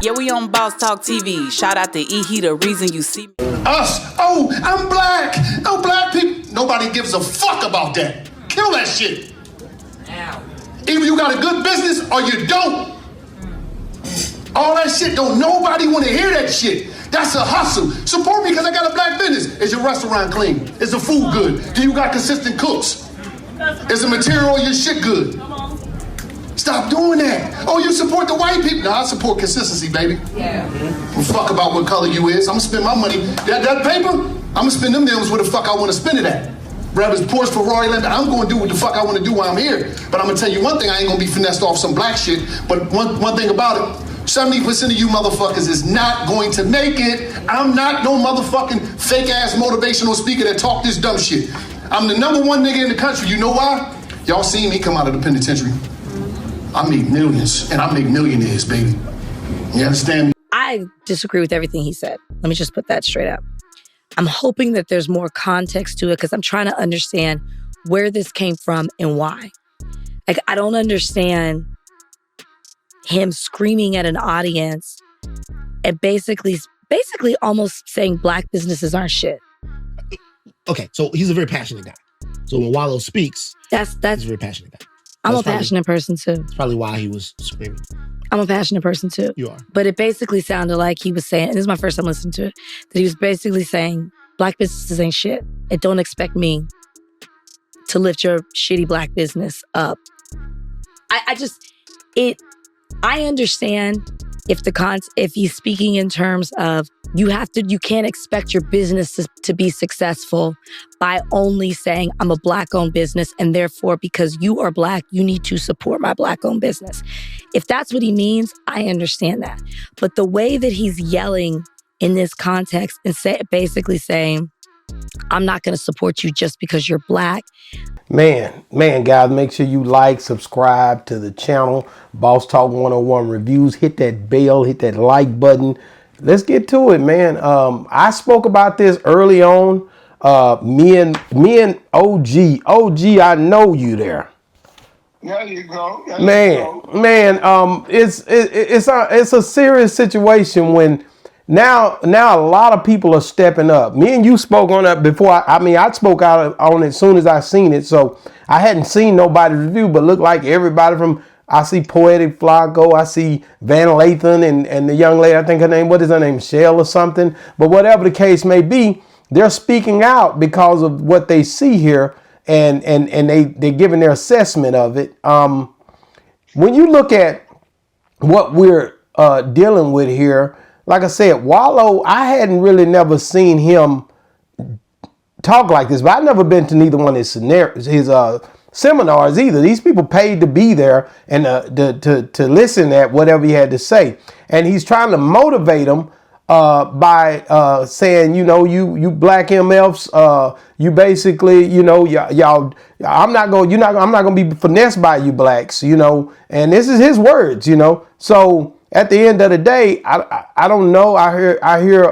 Yeah, we on Boss Talk TV. Shout out to E. He the reason you see me. Us. Oh, I'm black. Oh, black people. Nobody gives a fuck about that. Kill that shit. Either you got a good business or you don't. All that shit, don't nobody want to hear that shit. That's a hustle. Support me because I got a black business. Is your restaurant clean? Is the food good? Do you got consistent cooks? Is the material of your shit good? Stop doing that. Oh, you support the white people? No, I support consistency, baby. Yeah. Fuck about what color you is. I'm gonna spend my money. That paper, I'm gonna spend them where the fuck I want to spend it at. Whether it's Porsche, Ferrari, Lamborghini, I'm gonna do what the fuck I want to do while I'm here. But I'm gonna tell you one thing, I ain't gonna be finessed off some black shit. But one thing about it, 70% of you motherfuckers is not going to make it. I'm not no motherfucking fake ass motivational speaker that talk this dumb shit. I'm the number one nigga in the country. You know why? Y'all seen me come out of the penitentiary. I make millions, and I make millionaires, baby. You understand me? I disagree with everything he said. Let me just put that straight up. I'm hoping that there's more context to it because I'm trying to understand where this came from and why. Like, I don't understand him screaming at an audience and basically almost saying black businesses aren't shit. Okay, so he's a very passionate guy. So when Wallo speaks, he's a very passionate guy. I'm a passionate person too. That's probably why he was screaming. I'm a passionate person too. You are. But it basically sounded like he was saying, and this is my first time listening to it, that he was basically saying, black businesses ain't shit. And don't expect me to lift your shitty black business up. I understand if he's speaking in terms of you can't expect your business to be successful by only saying I'm a black-owned business and therefore because you are black, you need to support my black-owned business. If that's what he means, I understand that. But the way that he's yelling in this context and basically saying, I'm not going to support you just because you're black. Man, guys, make sure you like, subscribe to the channel, Boss Talk 101 Reviews. Hit that bell, hit that like button. Let's get to it, man. I spoke about this early on. Me and OG, I know you there. There you go. It's a serious situation when now a lot of people are stepping up. Me and you spoke on that before. I spoke out on it as soon as I seen it. So I hadn't seen nobody's review, but looked like everybody from, I see Poetic Flacco, I see Van Lathan and the young lady, I think what is her name, Michelle or something. But whatever the case may be, they're speaking out because of what they see here and they're giving their assessment of it. When you look at what we're dealing with here, like I said, Wallo, I hadn't really never seen him talk like this, but I've never been to neither one of his seminars either. These people paid to be there and to listen at whatever he had to say. And he's trying to motivate them by saying, you black MFs, you basically, y'all, I'm not gonna be finessed by you blacks, and this is his words, So at the end of the day, I don't know. I hear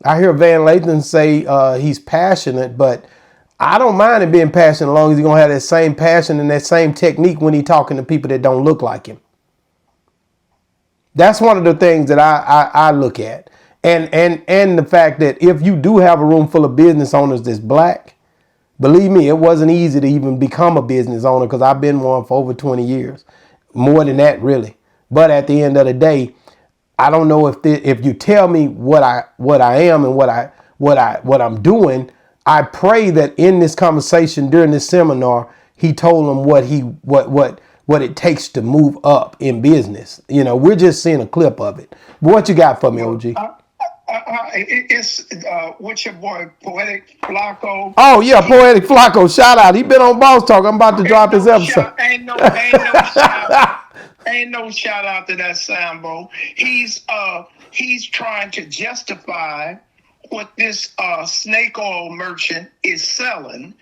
Van Lathan say he's passionate, but I don't mind him being passionate as long as he's gonna have that same passion and that same technique when he's talking to people that don't look like him. That's one of the things that I look at, and the fact that if you do have a room full of business owners that's black, believe me, it wasn't easy to even become a business owner because I've been one for over 20 years, more than that really. But at the end of the day, I don't know if you tell me what I am and what I'm doing. I pray that in this conversation during this seminar, he told them what it takes to move up in business. We're just seeing a clip of it. But what you got for me, OG? It's what's your boy, Poetic Flacco? Oh yeah, Poetic Flacco. Shout out. He been on Boss Talk. I'm about to drop his episode. Ain't no shout. Ain't no shout out to that Sambo. He's trying to justify what this snake oil merchant is selling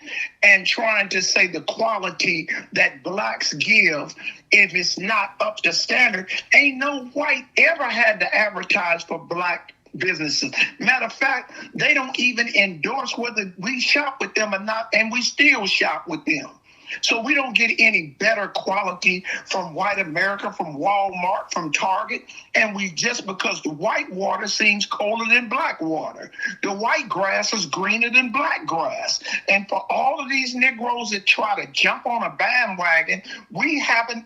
and trying to say the quality that blacks give, if it's not up to standard. Ain't no white ever had to advertise for black businesses. Matter of fact, they don't even endorse whether we shop with them or not, and we still shop with them. So we don't get any better quality from white America, from Walmart, from Target. And we just because the white water seems colder than black water. The white grass is greener than black grass. And for all of these Negroes that try to jump on a bandwagon, we haven't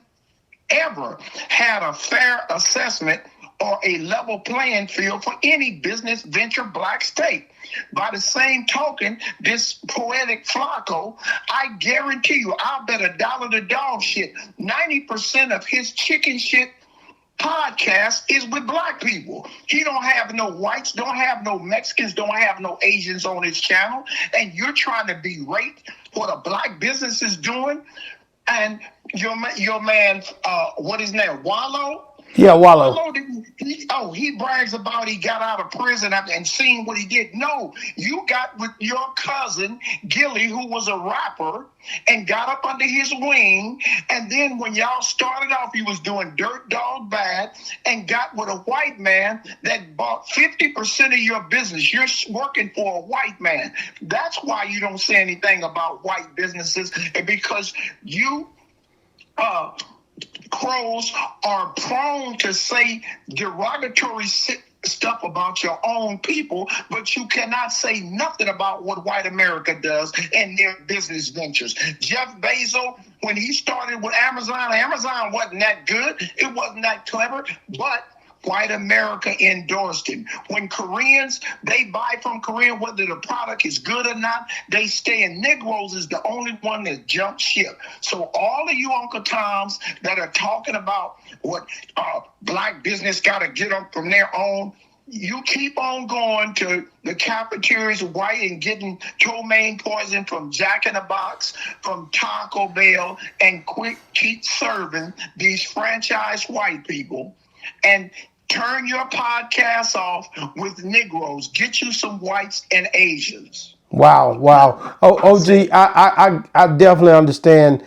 ever had a fair assessment or a level playing field for any business venture black state. By the same token, this poetic Flacco, I guarantee you, I'll bet $1 to dog shit, 90% of his chicken shit podcast is with black people. He don't have no whites, don't have no Mexicans, don't have no Asians on his channel, and you're trying to berate what a black business is doing. And your man, what is his name, Wallo? Yeah, Wallow. He brags about he got out of prison and seen what he did. No, you got with your cousin, Gilly, who was a rapper, and got up under his wing. And then when y'all started off, he was doing dirt dog bad and got with a white man that bought 50% of your business. You're working for a white man. That's why you don't say anything about white businesses, because you crows are prone to say derogatory stuff about your own people, but you cannot say nothing about what white America does and their business ventures. Jeff Bezos, when he started with Amazon wasn't that good. It wasn't that clever, but white America endorsed him. When Koreans, they buy from Korean, whether the product is good or not, they stay in. Negroes is the only one that jumped ship. So all of you Uncle Toms that are talking about what black business got to get up from their own, you keep on going to the cafeterias white and getting ptomaine poison from Jack in the Box, from Taco Bell, and keep serving these franchise white people. And turn your podcast off with Negroes. Get you some whites and Asians. Wow. Oh, OG, I definitely understand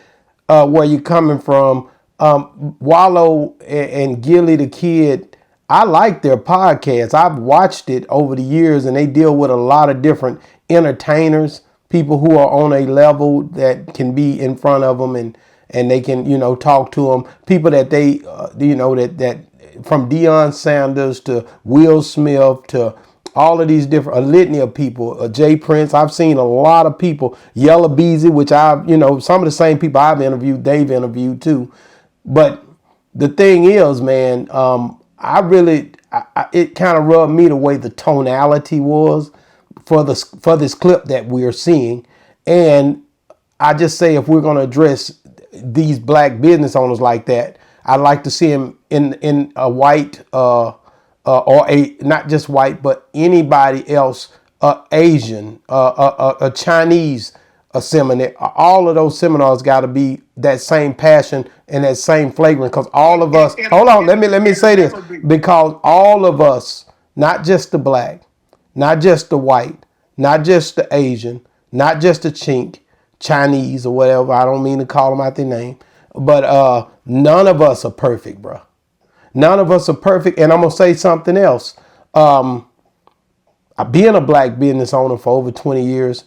where you're coming from. Wallow and Gilly the Kid, I like their podcast. I've watched it over the years, and they deal with a lot of different entertainers, people who are on a level that can be in front of them and they can, talk to them. People that they, that from Deion Sanders to Will Smith to all of these different, a litany of people, Jay Prince. I've seen a lot of people, Yella Beezy, which I've, some of the same people I've interviewed, they've interviewed too. But the thing is, man, it kind of rubbed me the way the tonality was for this clip that we're seeing. And I just say, if we're going to address these black business owners like that, I'd like to see him in a white or a not just white, but anybody else, Asian, a Chinese seminar. All of those seminars got to be that same passion and that same flagrant, because all of us. Hold on, let me say this, because all of us, not just the black, not just the white, not just the Asian, not just the chink, Chinese or whatever. I don't mean to call them out their name. But none of us are perfect, bro. None of us are perfect. And I'm going to say something else. Being a black business owner for over 20 years,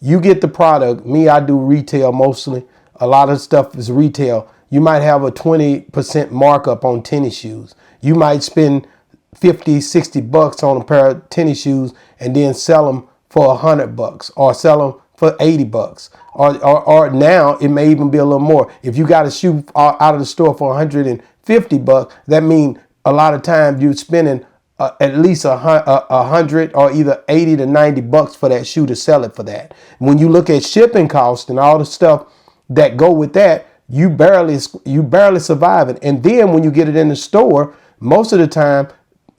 you get the product. Me, I do retail mostly. A lot of stuff is retail. You might have a 20% markup on tennis shoes. You might spend $50-$60 on a pair of tennis shoes and then sell them for $100 or sell them for $80, or now it may even be a little more. If you got a shoe out of the store for $150, that means a lot of times you're spending at least $100 or either $80 to $90 for that shoe to sell it for that. When you look at shipping costs and all the stuff that go with that, you barely survive it. And then when you get it in the store, most of the time,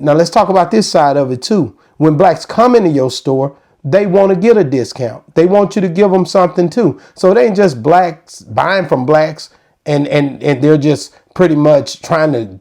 now let's talk about this side of it too. When blacks come into your store, they want to get a discount. They want you to give them something too. So it ain't just blacks buying from blacks and they're just pretty much trying to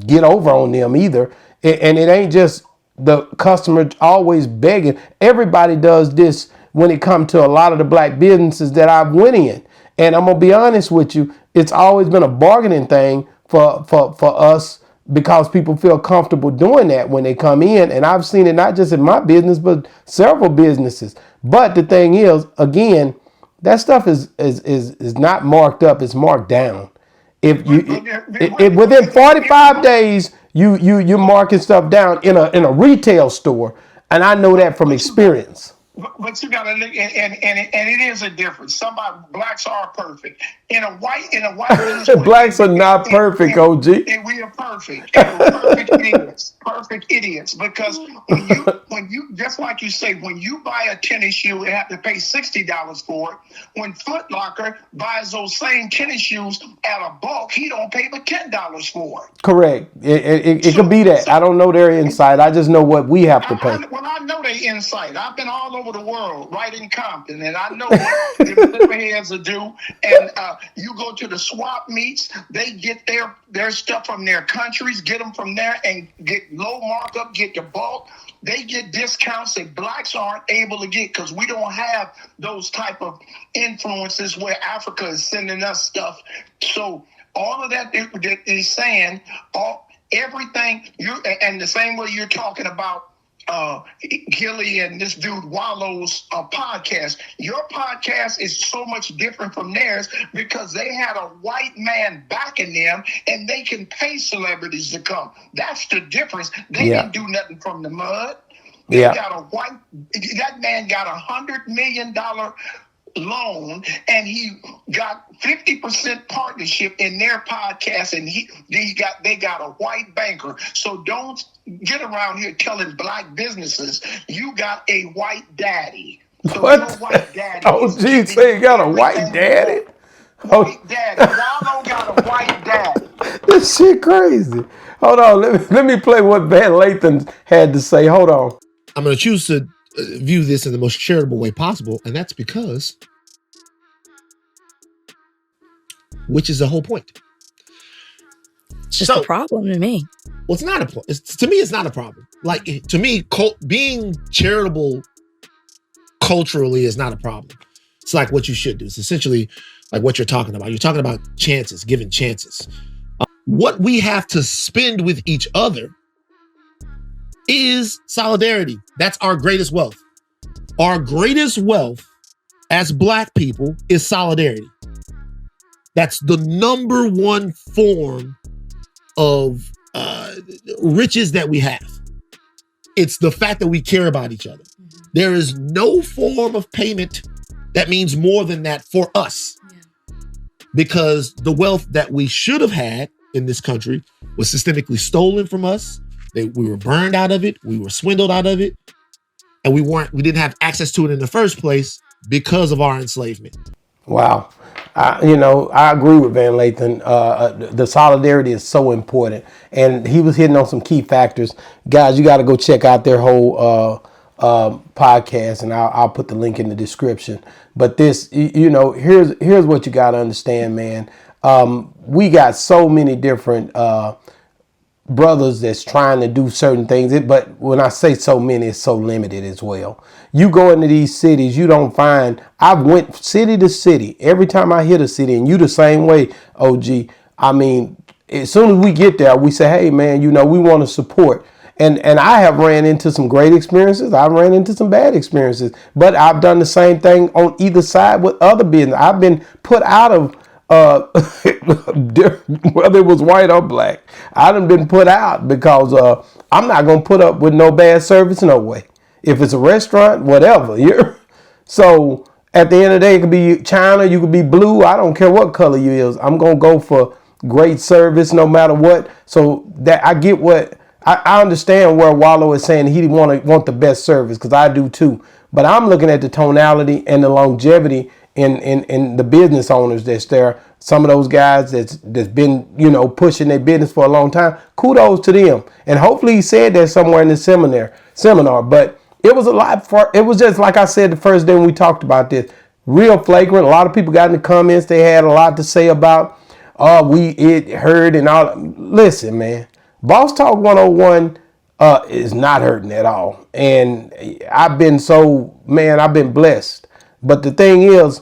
get over on them either. And it ain't just the customer always begging. Everybody does this when it comes to a lot of the black businesses that I've went in. And I'm going to be honest with you, it's always been a bargaining thing for us, because people feel comfortable doing that when they come in. And I've seen it not just in my business, but several businesses. But the thing is, again, that stuff is not marked up, it's marked down. If within 45 days you're marking stuff down in a retail store, and I know that from experience. But you gotta look, and it is a difference. Blacks are perfect. In a white blacks are not perfect, OG. And we are perfect. And we're perfect idiots. Because when you just like you say, when you buy a tennis shoe, you have to pay $60 for it. When Foot Locker buys those same tennis shoes at a bulk, he don't pay but $10 for it. Correct. It could be that. I don't know their insight. I just know what we have to pay. I know their insight. I've been all over the world, right in Compton, and I know what the heads will do. And you go to the swap meets, they get their stuff from their countries, get them from there, and get low markup, get the bulk. They get discounts that blacks aren't able to get because we don't have those type of influences where Africa is sending us stuff. So all of that is saying everything and the same way you're talking about Gilly and this dude Wallow's podcast. Your podcast is so much different from theirs because they had a white man backing them and they can pay celebrities to come. That's the difference. They didn't do nothing from the mud. That man got $100 million loan, and he got 50% partnership in their podcast, and they got a white banker. So don't get around here telling black businesses you got a white daddy. So what? Your white daddy. Oh, geez, say you got a white daddy? White daddy. Wallow got a white daddy. This shit crazy. Hold on, let me play what Van Lathan had to say. Hold on. I'm going to choose to view this in the most charitable way possible, and that's because, which is the whole point. It's just a problem to me. Well, it's not a problem. To me, it's not a problem. Like, to me, being charitable culturally is not a problem. It's like what you should do. It's essentially like what you're talking about. You're talking about chances, giving chances. What we have to spend with each other is solidarity. That's our greatest wealth. Our greatest wealth as black people is solidarity. That's the number one form of riches that we have. It's the fact that we care about each other. There is no form of payment that means more than that for us. Because the wealth that we should have had in this country was systemically stolen from us. We were burned out of it. We were swindled out of it. And we didn't have access to it in the first place because of our enslavement. Wow. I agree with Van Lathan. The solidarity is so important. And he was hitting on some key factors. Guys, you got to go check out their whole podcast, and I'll put the link in the description. But this, here's what you got to understand, man. We got so many different brothers that's trying to do certain things. But when I say so many, it's so limited as well. You go into these cities, you don't find, I've went city to city. Every time I hit a city, and you the same way, OG. I mean, as soon as we get there, we say, hey, man, we want to support. And I have ran into some great experiences. I've ran into some bad experiences. But I've done the same thing on either side with other business. I've been put out of whether it was white or black. I done been put out because I'm not going to put up with no bad service no way. If it's a restaurant, whatever. So at the end of the day, it could be China, you could be blue. I don't care what color you is. I'm going to go for great service no matter what. So that I get what I understand where Wallo is saying he want the best service, because I do too. But I'm looking at the tonality and the longevity in the business owners that's there. Some of those guys that's been, pushing their business for a long time. Kudos to them. And hopefully he said that somewhere in the seminar. But it was it was just like I said the first day when we talked about this, real flagrant. A lot of people got in the comments. They had a lot to say about, it hurt and all. Listen, man, Boss Talk 101 is not hurting at all. And I've been blessed. But the thing is,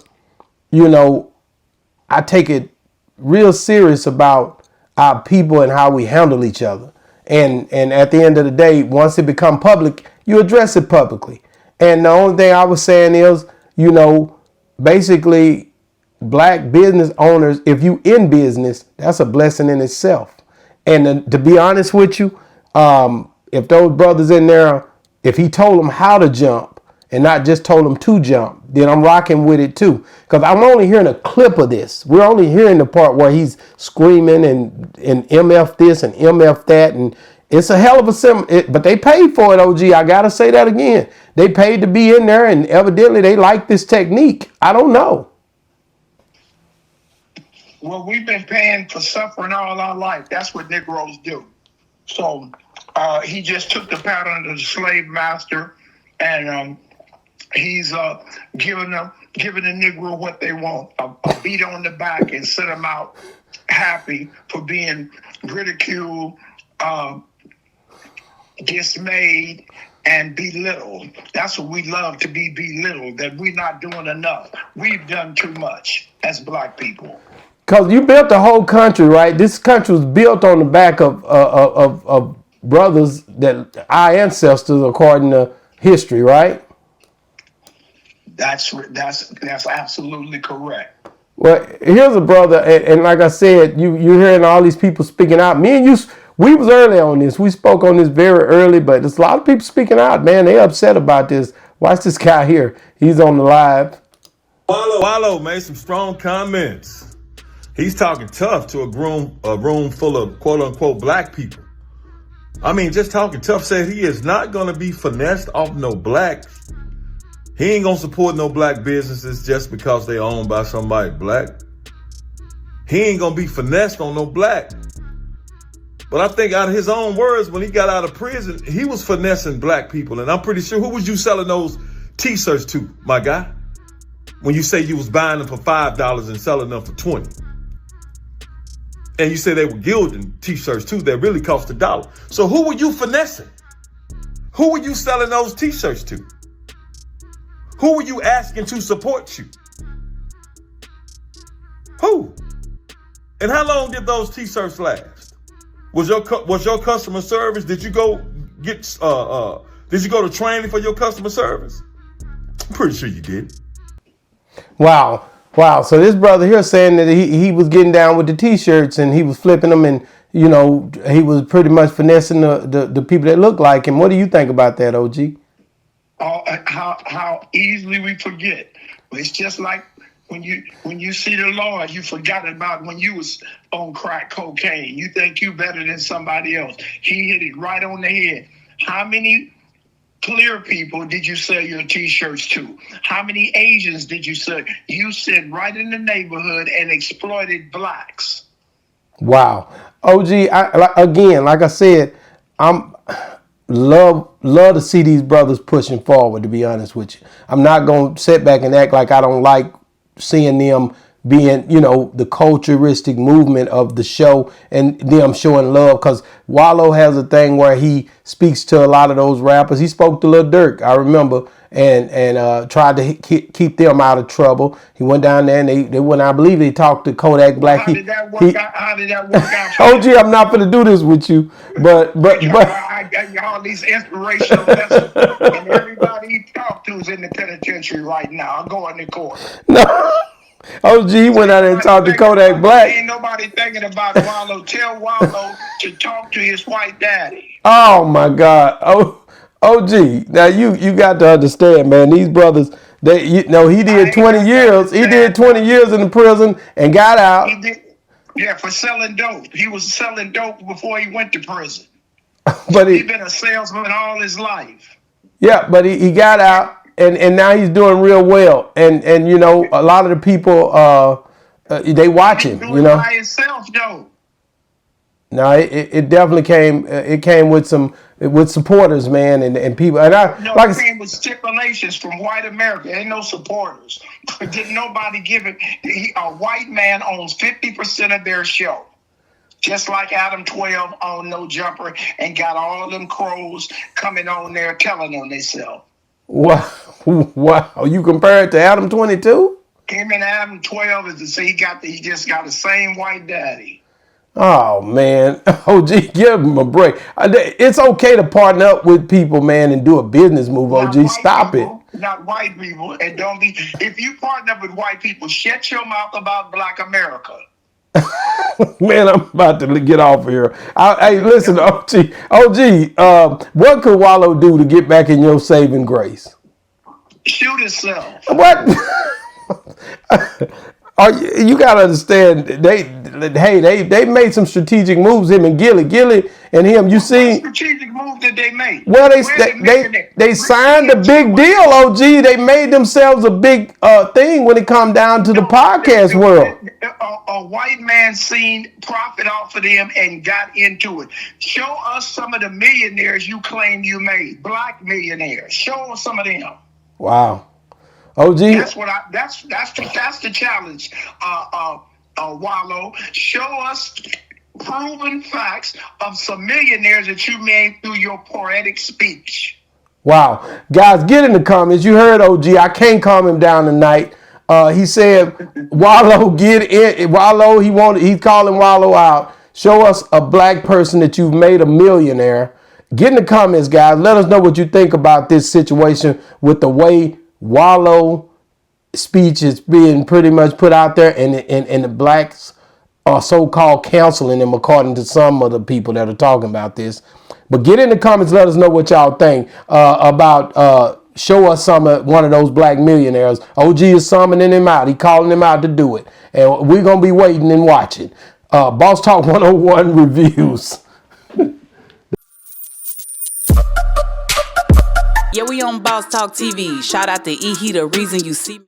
I take it real serious about our people and how we handle each other. And at the end of the day, once it become public, you address it publicly. And the only thing I was saying is, basically black business owners, if you in business, that's a blessing in itself. And to be honest with you, if those brothers in there, if he told them how to jump and not just told them to jump, then I'm rocking with it too. Because I'm only hearing a clip of this. We're only hearing the part where he's screaming and MF this and MF that. And it's a hell of a but they paid for it, OG. I got to say that again. They paid to be in there, and evidently they like this technique. I don't know. Well, we've been paying for suffering all our life. That's what Negroes do. So he just took the pattern of the slave master, and he's giving the Negro what they want, a beat on the back, and set them out happy for being ridiculed, dismayed, and belittled. That's what we love, to be belittled, that we're not doing enough. We've done too much as black people. Because you built the whole country, right? This country was built on the back of brothers, that our ancestors, according to history, right? That's absolutely correct. Well, here's a brother, and like I said, you're hearing all these people speaking out. Me and you, we was early on this. We spoke on this very early, but there's a lot of people speaking out, man. They upset about this. Watch this guy here. He's on the live. Wallo made some strong comments. He's talking tough to a room full of quote unquote black people. I mean, just talking tough, said he is not going to be finessed off no blacks. He ain't going to support no black businesses just because they owned by somebody black. He ain't going to be finessed on no black. But I think out of his own words, when he got out of prison, he was finessing black people. And I'm pretty sure, who was you selling those t-shirts to, my guy? When you say you was buying them for $5 and selling them for 20. And you say they were gilding t-shirts too that really cost $1. So who were you finessing? Who were you selling those t-shirts to? Who were you asking to support you? Who? And how long did those t-shirts last? Was your customer service? Did you go to training for your customer service? I'm pretty sure you did. Wow. So this brother here saying that he was getting down with the t-shirts and he was flipping them, and he was pretty much finessing the people that look like him. What do you think about that, OG? How easily we forget. It's just like when you see the Lord, you forgot about when you was on crack cocaine. You think you better than somebody else. He hit it right on the head. How many clear people did you sell your t-shirts to? How many Asians did you sell? You sit right in the neighborhood and exploited blacks. Wow. OG, like I said, I'm love to see these brothers pushing forward, to be honest with you. I'm not going to sit back and act like I don't like seeing them being, the culturistic movement of the show and them showing love, because Wallo has a thing where he speaks to a lot of those rappers. He spoke to Lil Durk, I remember, and tried to keep them out of trouble. He went down there and they went, I believe they talked to Kodak Black. How did that work out? OG, I'm not going to do this with you, but I got you all these inspirational lessons, and everybody he talked to is in the penitentiary right now. I'm going to court. No. OG went out there and talked to Kodak Black. Ain't nobody thinking about Wallo. Tell Wallo to talk to his white daddy. Oh my God. OG. Now you got to understand, man. These brothers, he did 20 years. He did 20 years in the prison and got out. He did, yeah, for selling dope. He was selling dope before he went to prison. But he's been a salesman all his life. Yeah, but he got out. And now he's doing real well, and a lot of the people they watch him. Doing by himself though. No, it definitely came. It came with supporters, man, and people. And it came with stipulations from white America. Ain't no supporters. Didn't nobody give it. A white man owns 50% of their show. Just like Adam 12 owned No Jumper and got all them crows coming on there telling on themselves. Wow! You compare it to Adam 22? Him and Adam 12 is to say he just got the same white daddy. Oh man, OG, give him a break. It's okay to partner up with people, man, and do a business move. OG, stop it. not white people. And don't be, if you partner with white people, shut your mouth about Black America. Man, I'm about to get off of here. Hey, listen, OG, what could Wallow do to get back in your saving grace? Shoot himself. What? You gotta understand, they made some strategic moves. Him and Gilly and him. You see, strategic move that they made. Well, they signed a big deal. OG, they made themselves a big thing when it come down to the podcast world. A white man seen profit off of them and got into it. Show us some of the millionaires you claim you made. Black millionaires. Show us some of them. Wow. OG. That's the challenge. Wallow. Show us proven facts of some millionaires that you made through your poetic speech. Wow. Guys, get in the comments. You heard OG. I can't calm him down tonight. He said, Wallow, get in. Wallow, he's calling Wallow out. Show us a black person that you've made a millionaire. Get in the comments, guys. Let us know what you think about this situation with the way Wallow speech is being pretty much put out there, and the blacks are so-called counseling him, according to some of the people that are talking about this. But get in the comments, let us know what y'all think about show us one of those black millionaires. OG is summoning him out. He calling him out to do it. And we're going to be waiting and watching. Boss Talk 101 reviews. Yeah, we on Boss Talk TV. Shout out to E. He the reason you see me.